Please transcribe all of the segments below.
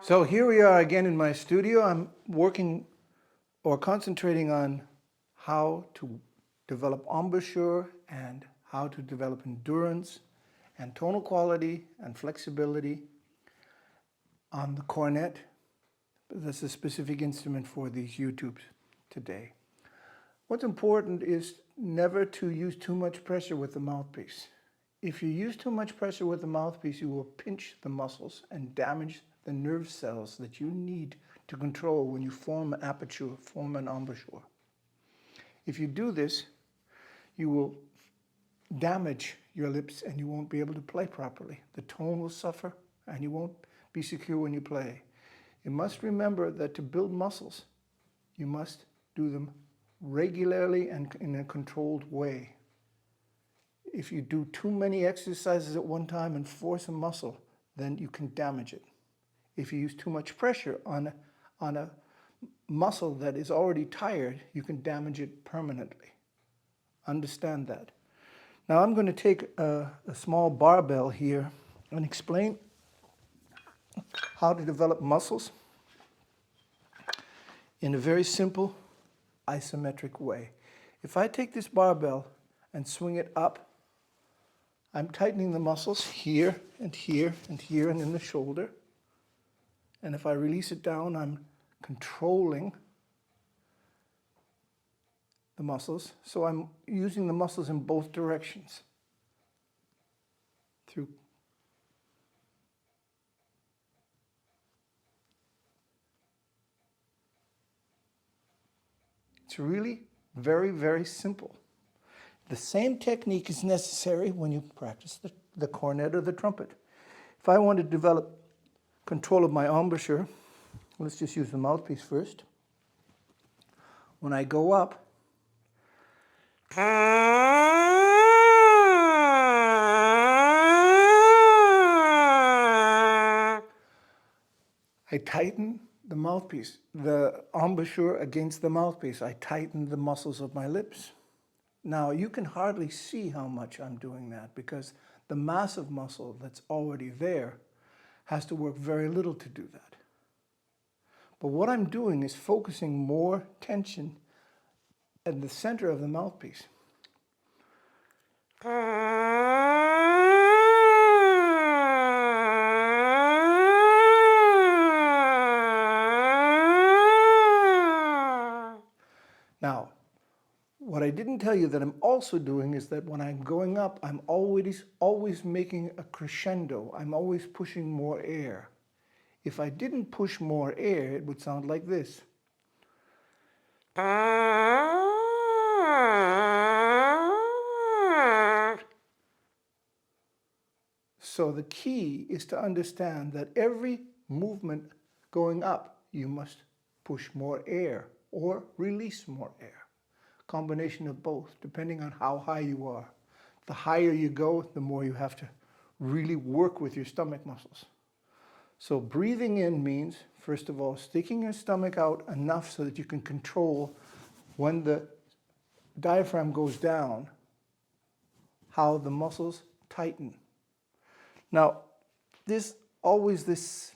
So here we are again in my studio. I'm working or concentrating on how to develop embouchure and how to develop endurance and tonal quality and flexibility on the cornet. That's a specific instrument for these YouTubes today. What's important is never to use too much pressure with the mouthpiece. If you use too much pressure with the mouthpiece, you will pinch the muscles and damage the nerve cells that you need to control when you form an aperture, form an embouchure. If you do this, you will damage your lips and you won't be able to play properly. The tone will suffer and you won't be secure when you play. You must remember that to build muscles, you must do them regularly and in a controlled way. If you do too many exercises at one time and force a muscle, then you can damage it. If you use too much pressure on a muscle that is already tired, you can damage it permanently. Understand that. Now I'm going to take a small barbell here and explain how to develop muscles in a very simple isometric way. If I take this barbell and swing it up, I'm tightening the muscles here and here and here and in the shoulder. And if I release it down, I'm controlling the muscles. So I'm using the muscles in both directions. It's really very, very simple. The same technique is necessary when you practice the cornet or the trumpet. If I want to develop control of my embouchure, let's just use the mouthpiece first. When I go up, I tighten the mouthpiece, the embouchure against the mouthpiece. I tighten the muscles of my lips. Now, you can hardly see how much I'm doing that because the massive muscle that's already there has to work very little to do that. But what I'm doing is focusing more tension at the center of the mouthpiece. Now, what I didn't tell you that I'm also doing is that when I'm going up, I'm always making a crescendo. I'm always pushing more air. If I didn't push more air, it would sound like this. So the key is to understand that every movement going up, you must push more air or release more air. Combination of both, depending on how high you are. The higher you go, the more you have to really work with your stomach muscles. So breathing in means, first of all, sticking your stomach out enough so that you can control when the diaphragm goes down, how the muscles tighten. Now, there's always this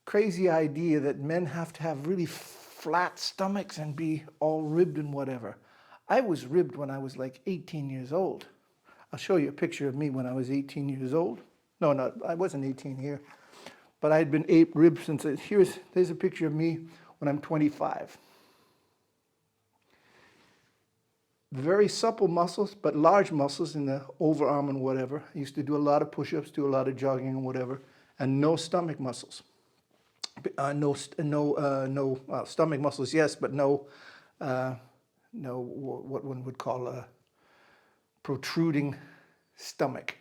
crazy idea that men have to have really flat stomachs and be all ribbed and whatever. I was ribbed when I was like 18 years old. I'll show you a picture of me when I was 18 years old. No, I wasn't 18 here, but I had been ribbed since. There's a picture of me when I'm 25. Very supple muscles, but large muscles in the overarm and whatever. I used to do a lot of push-ups, do a lot of jogging and whatever, and no stomach muscles. Stomach muscles, yes, but no what one would call a protruding stomach.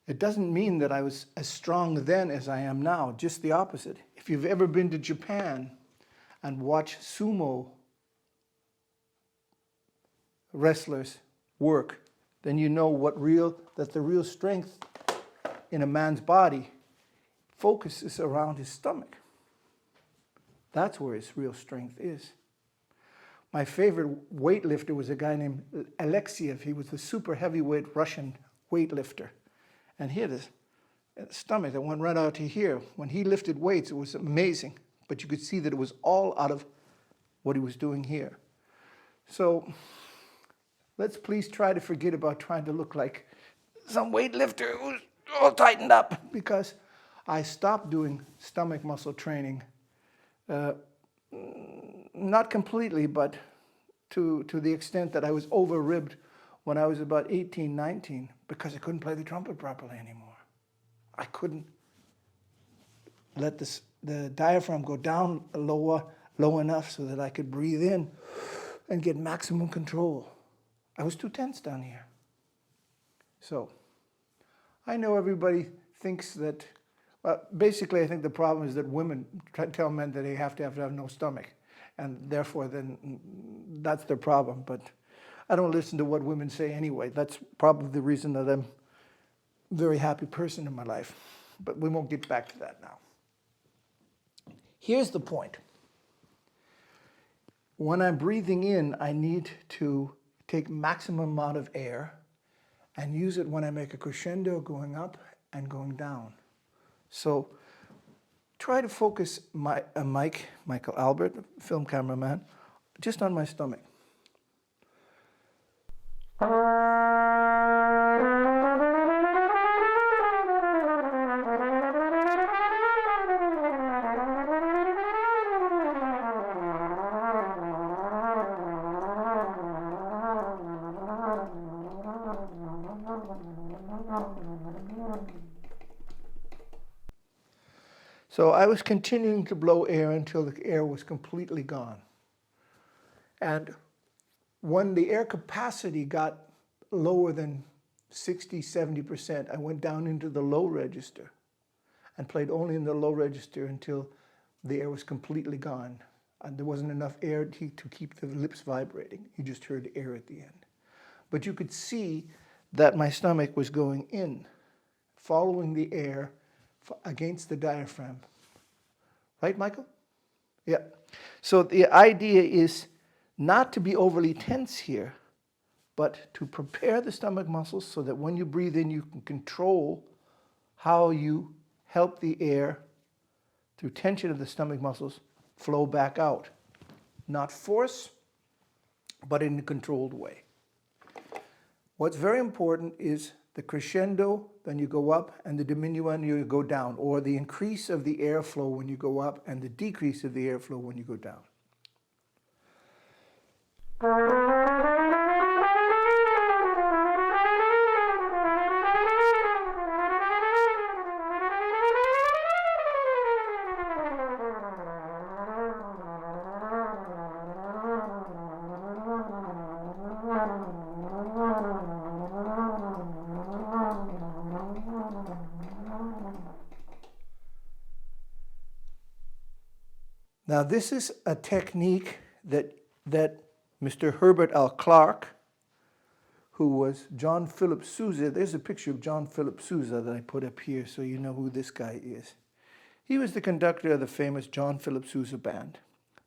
It doesn't mean that I was as strong then as I am now, just the opposite. If you've ever been to Japan and watched sumo wrestlers work, then you know that the real strength in a man's body focuses around his stomach. That's where his real strength is. My favorite weightlifter was a guy named Alexiev. He was a super heavyweight Russian weightlifter. And he had stomach that went right out to here. When he lifted weights, it was amazing. But you could see that it was all out of what he was doing here. So let's please try to forget about trying to look like some weightlifter who's all tightened up, because I stopped doing stomach muscle training. Not completely, but to the extent that I was over-ribbed when I was about 18, 19, because I couldn't play the trumpet properly anymore. I couldn't let the diaphragm go down low enough so that I could breathe in and get maximum control. I was too tense down here. So I know everybody thinks that, well, basically I think the problem is that women tell men that they have to have no stomach, and therefore then that's their problem. But I don't listen to what women say anyway. That's probably the reason that I'm a very happy person in my life. But we won't get back to that now. Here's the point. When I'm breathing in, I need to take maximum amount of air and use it when I make a crescendo going up and going down. So try to focus Michael Albert, film cameraman, just on my stomach. So I was continuing to blow air until the air was completely gone. And when the air capacity got lower than 60, 70%, I went down into the low register and played only in the low register until the air was completely gone. And there wasn't enough air to keep the lips vibrating. You just heard air at the end. But you could see that my stomach was going in, following the air against the diaphragm. Right, Michael? Yeah. So the idea is not to be overly tense here, but to prepare the stomach muscles so that when you breathe in, you can control how you help the air through tension of the stomach muscles flow back out. Not force, but in a controlled way. What's very important is the crescendo, then you go up, and the diminuendo, you go down, or the increase of the airflow when you go up and the decrease of the airflow when you go down. Now this is a technique that Mr. Herbert L Clark, who was John Philip Sousa, there's a picture of John Philip Sousa that I put up here so you know who this guy is. He was the conductor of the famous John Philip Sousa band.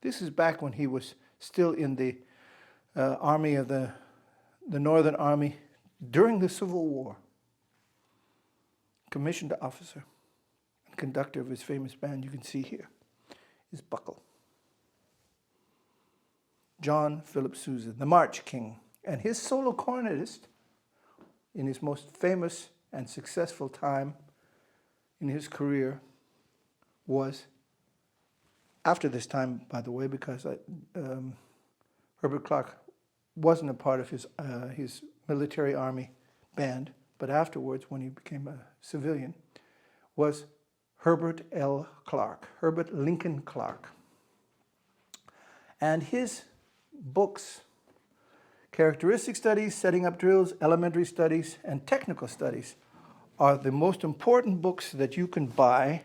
This is back when he was still in the army of the Northern Army during the Civil War. Commissioned officer and conductor of his famous band, you can see here. His buckle. John Philip Sousa, the March King, and his solo cornetist in his most famous and successful time in his career was, after this time, by the way, because Herbert Clark wasn't a part of his military army band, but afterwards, when he became a civilian, was Herbert L Clark, Herbert Lincoln Clark. And his books, Characteristic Studies, Setting Up Drills, Elementary Studies, and Technical Studies, are the most important books that you can buy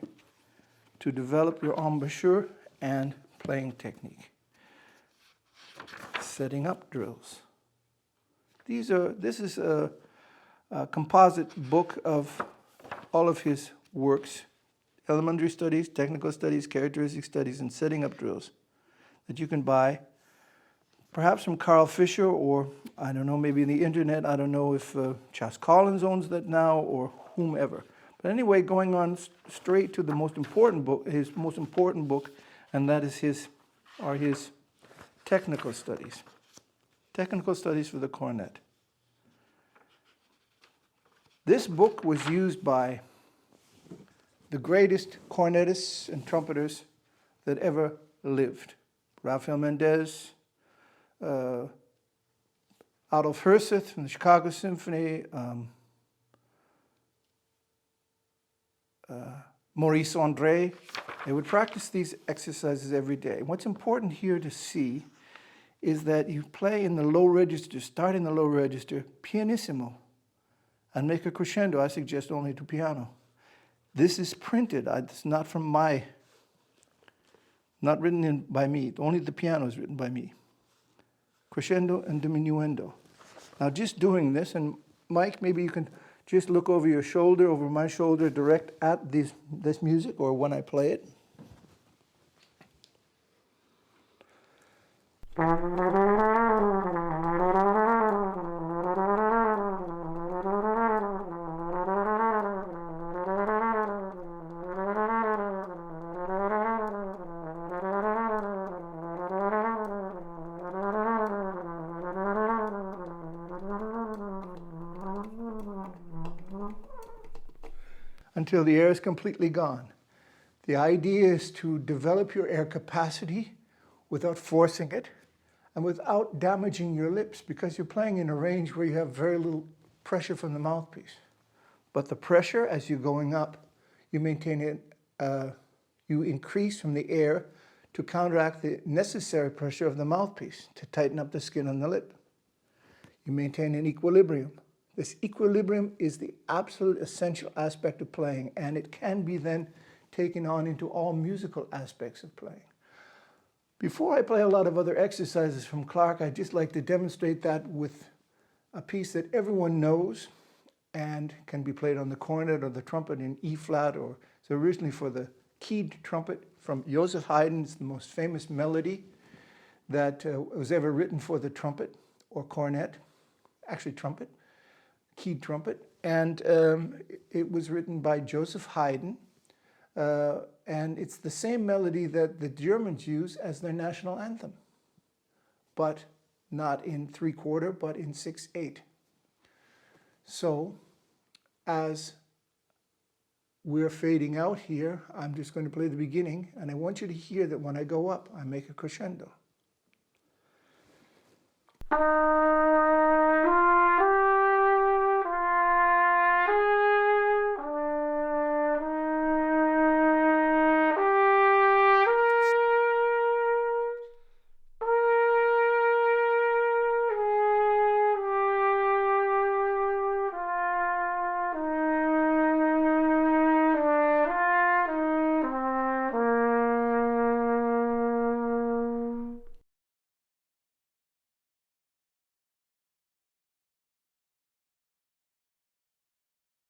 to develop your embouchure and playing technique. Setting Up Drills. This is a composite book of all of his works, Elementary Studies, Technical Studies, Characteristic Studies, and Setting Up Drills, that you can buy perhaps from Carl Fisher, or I don't know, maybe in the internet. I don't know if Chas Collins owns that now or whomever. But anyway, going on straight to the most important book, his most important book, and that is his technical studies. Technical studies for the cornet. This book was used by the greatest cornetists and trumpeters that ever lived. Rafael Mendez, Adolf Hirseth from the Chicago Symphony, Maurice André. They would practice these exercises every day. What's important here to see is that you play in the low register, start in the low register, pianissimo, and make a crescendo. I suggest only to piano. This is printed. It's not from not written by me. Only the piano is written by me. Crescendo and diminuendo. Now just doing this, and Mike, maybe you can just look over your shoulder, over my shoulder, direct at this music, or when I play it. Until the air is completely gone. The idea is to develop your air capacity without forcing it and without damaging your lips, because you're playing in a range where you have very little pressure from the mouthpiece. But the pressure, as you're going up, you maintain it, you increase from the air to counteract the necessary pressure of the mouthpiece to tighten up the skin on the lip. You maintain an equilibrium. This equilibrium is the absolute essential aspect of playing, and it can be then taken on into all musical aspects of playing. Before I play a lot of other exercises from Clark, I'd just like to demonstrate that with a piece that everyone knows and can be played on the cornet or the trumpet in E flat, or it's originally for the keyed trumpet from Joseph Haydn's, the most famous melody that was ever written for the trumpet or cornet, actually trumpet. Keyed trumpet, and it was written by Joseph Haydn, and it's the same melody that the Germans use as their national anthem, but not in 3/4, but in 6/8. So, as we're fading out here, I'm just going to play the beginning, and I want you to hear that when I go up, I make a crescendo.